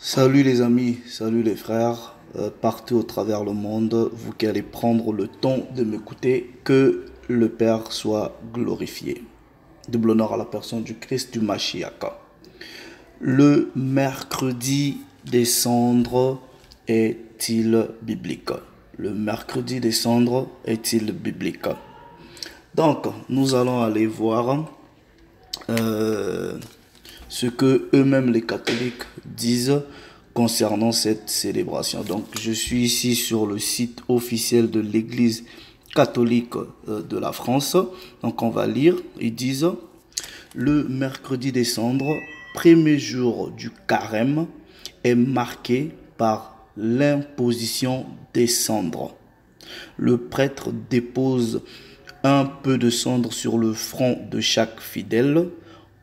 Salut les amis, salut les frères, partout au travers le monde, vous qui allez prendre le temps de m'écouter, que le Père soit glorifié. Double honneur à la personne du Christ du Mashiach. Le mercredi des cendres est-il biblique? Le mercredi des cendres est-il biblique? Donc, nous allons aller voir euh, ce que eux-mêmes les catholiques disent concernant cette célébration. Donc je suis ici sur le site officiel de l'Église catholique de la France. Donc on va lire, ils disent: le mercredi des cendres, premier jour du carême, est marqué par l'imposition des cendres. Le prêtre dépose un peu de cendre sur le front de chaque fidèle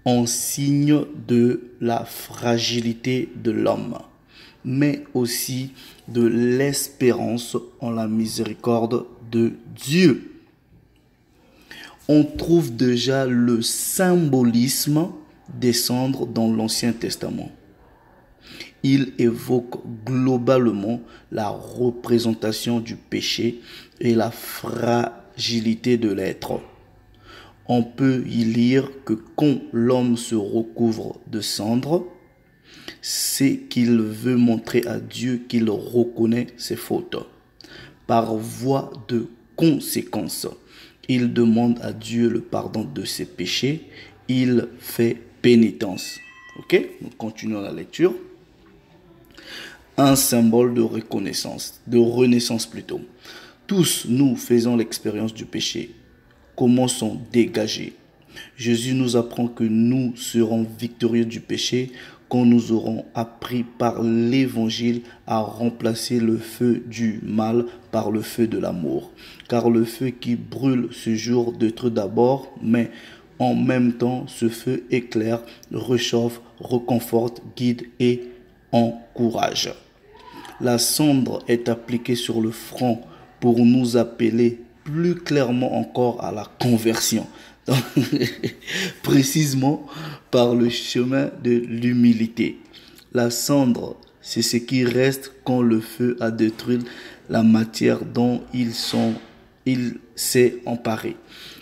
en signe de la fragilité de l'homme, mais aussi de l'espérance en la miséricorde de Dieu. On trouve déjà le symbolisme des cendres dans l'Ancien Testament. Il évoque globalement la représentation du péché et la fragilité de l'être. On peut y lire que quand l'homme se recouvre de cendres, c'est qu'il veut montrer à Dieu qu'il reconnaît ses fautes. Par voie de conséquence, il demande à Dieu le pardon de ses péchés, il fait pénitence. Ok, nous continuons la lecture. Un symbole de reconnaissance, de renaissance plutôt. Tous nous faisons l'expérience du péché. Comment s'en dégager? Jésus nous apprend que nous serons victorieux du péché quand nous aurons appris par l'évangile à remplacer le feu du mal par le feu de l'amour. Car le feu qui brûle ce jour détruit d'abord, mais en même temps ce feu éclaire, réchauffe, reconforte, guide et encourage. La cendre est appliquée sur le front pour nous appeler plus clairement encore à la conversion. Donc, précisément par le chemin de l'humilité. La cendre, c'est ce qui reste quand le feu a détruit la matière dont il s'est emparé.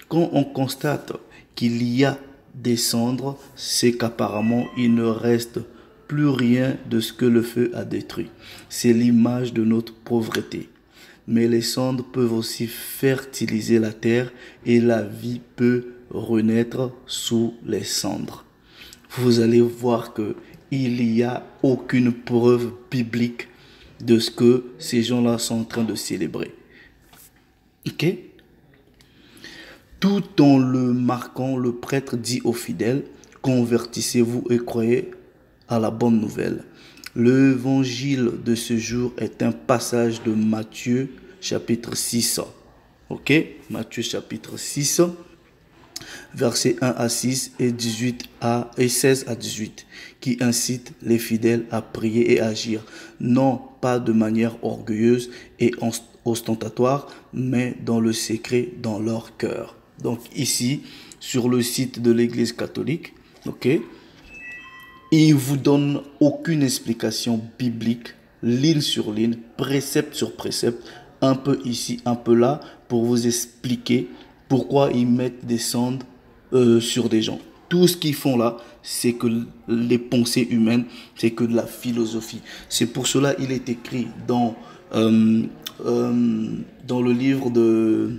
Quand on constate qu'il y a des cendres, c'est qu'apparemment il ne reste plus rien de ce que le feu a détruit. C'est l'image de notre pauvreté. Mais les cendres peuvent aussi fertiliser la terre et la vie peut renaître sous les cendres. Vous allez voir que il n'y a aucune preuve biblique de ce que ces gens-là sont en train de célébrer. Ok? Tout en le marquant, le prêtre dit aux fidèles: convertissez-vous et croyez à la bonne nouvelle. L'évangile de ce jour est un passage de Matthieu chapitre 6. Ok? Matthieu chapitre 6, versets 1 à 6 et 16 à 18, qui incite les fidèles à prier et agir, non pas de manière orgueilleuse et ostentatoire, mais dans le secret, dans leur cœur. Donc ici, sur le site de l'Église catholique, ok, il vous donne aucune explication biblique, ligne sur ligne, précepte sur précepte, un peu ici, un peu là, pour vous expliquer pourquoi ils mettent des cendres sur des gens. Tout ce qu'ils font là, c'est que les pensées humaines, c'est que de la philosophie. C'est pour cela qu'il est écrit dans le livre de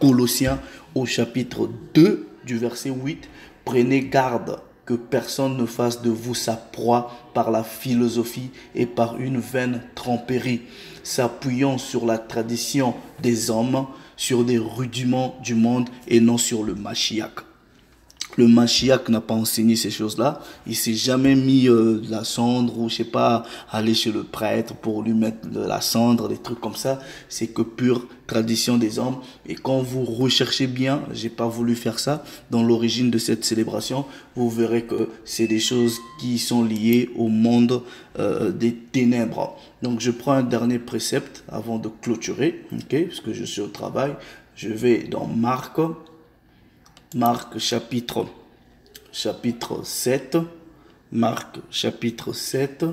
Colossiens au chapitre 2 du verset 8, prenez garde que personne ne fasse de vous sa proie par la philosophie et par une vaine tromperie, s'appuyant sur la tradition des hommes, sur des rudiments du monde et non sur le Mashiach. Le Mashiach n'a pas enseigné ces choses-là. Il s'est jamais mis de la cendre ou je sais pas, aller chez le prêtre pour lui mettre de la cendre, des trucs comme ça. C'est que pure tradition des hommes. Et quand vous recherchez bien, j'ai pas voulu faire ça, dans l'origine de cette célébration, vous verrez que c'est des choses qui sont liées au monde des ténèbres. Donc je prends un dernier précepte avant de clôturer, ok, parce que je suis au travail. Je vais dans Marc chapitre 7, Marc chapitre 7,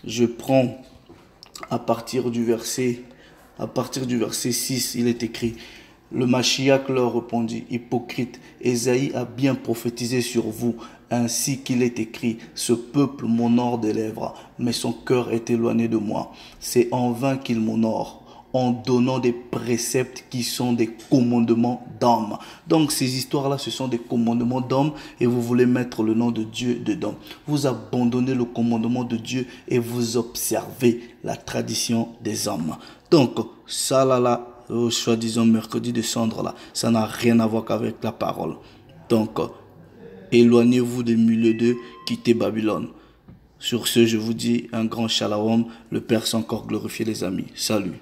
Je prends à partir du verset 6, il est écrit: le Mashiach leur répondit: hypocrite, Ésaïe a bien prophétisé sur vous, ainsi qu'il est écrit: ce peuple m'honore des lèvres, mais son cœur est éloigné de moi. C'est en vain qu'il m'honore, en donnant des préceptes qui sont des commandements d'hommes. Donc ces histoires-là, ce sont des commandements d'hommes et vous voulez mettre le nom de Dieu dedans. Vous abandonnez le commandement de Dieu et vous observez la tradition des hommes. Donc ça là, soi-disant mercredi de cendre là, ça n'a rien à voir qu'avec la parole. Donc éloignez-vous des milieux d'eux, quittez Babylone. Sur ce, je vous dis un grand shalom. Le Père s'est encore glorifié, les amis. Salut.